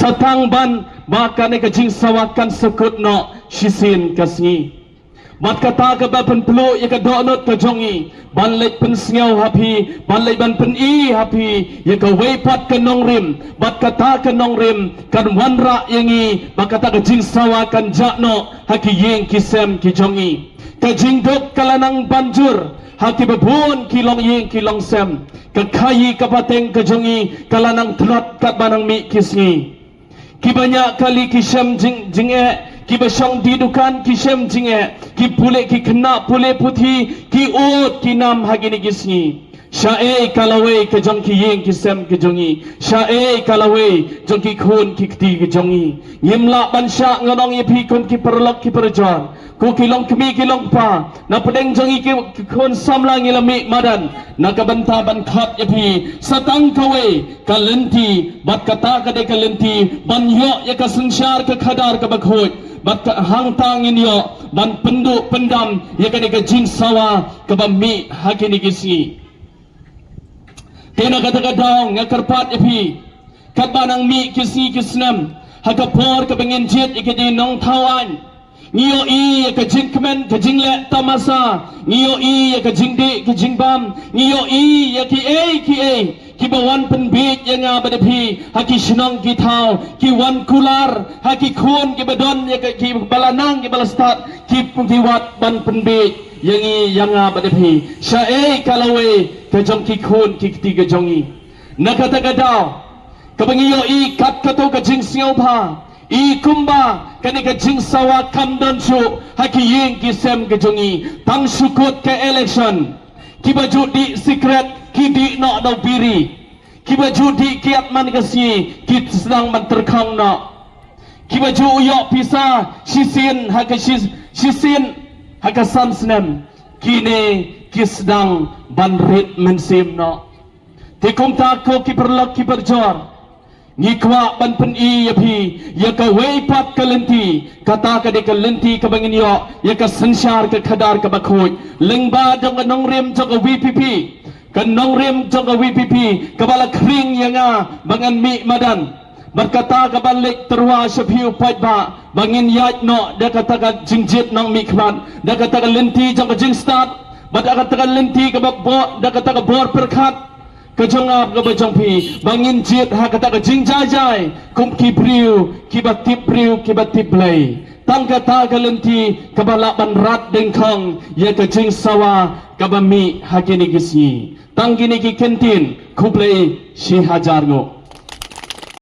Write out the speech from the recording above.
satang ban bakane ka jing sawakan sekut no shisin kasngi mat kata ka ba pen pelu ya ka donot ka jongi ban lek pen sngau hapi ban lek ban pen i hapi ya ka weipat ka nongrim bat kata ka nongrim kan wanra yangi bakata ka jing sawakan jakno haki yeng kisem ki jongi ka jing dok kalanang banjur haki babun kilong yeng kilong sem ka kayi ka pateng ka jongi kalanang tlat kat banang mi kisngi ki banyak kali kisem jinge ki basong di dukan ki shem jinge ki pule ki kena pule puthi ki ut ki nam hagini gisngi syae kalawai ke jong ki yeng ki sem ke jongi syae kalawai jong ki khun ki kti ke jongi yimla bansha ngonong ye pi kun ki perlok ki perjon ko kilong kemi kilong pa na pedeng jongi ki khun samlang ilami madan na kabanta ban khat ye pi satang kawe kalenti bat kata ka de kalenti ban yo ye ka sengshar ka khadar ka bakhoi bat hang tang in yo ban pendu pendam ye ka de ka jing sawa ka bami hakini gisngi kena kata dong ngakarpat epi kabanang mi kisi kisnam hakapor ka bengin jet ikedi nong tawan ngiyo i ka jingkmen ka jingle tamasa ngiyo i ka jingdi ka jingbam ngiyo i ki ki bawan penbit yang abadapi haki shinong ki thau ki wan kular haki khun ki badon ya ki balanang ki balastat ki wat ban penbit yang abadapi syae kalawai kajong ki khun ki ketiga jongi nakata kadau kabangiyo i kat kato ka jing siau pha i kumba kani ka jing sawa kamdon chu haki yeng ki sem ka jongi tang sukut ke election ki baju di secret ki di no do biri ki baju di kiat man kasi ki sedang man terkang no ki baju uyok pisa shisin haka shisin haka samsnem kini ki sedang banrit mensim no tikum tako ki perlok ki berjor ngikwa ban pen i yapi ya ka weipat kalenti kata ka de kalenti ka bangin yo ya ka sanshar ka khadar ka bakhoi lengba jong ka nongrim jong ka VPP ka nongrim jong ka VPP ka bala kring yanga bangan mi madan berkata ka balik terwa syafiu pajba bangin yaj no da kata ka jingjit nong mi khman da kata ka lenti jong ka jingstart bada kata ka lenti ka bor da kata ka bor perkhat kejongap ke bajong pi bangin jit ha kata ke jing jajai kum ki priu ki batip priu ki batip play tang kata ke lenti ke balak ban rat dengkong ya ke jing sawa ke bami hakini gisi tang gini ki kentin ku play si hajar ngo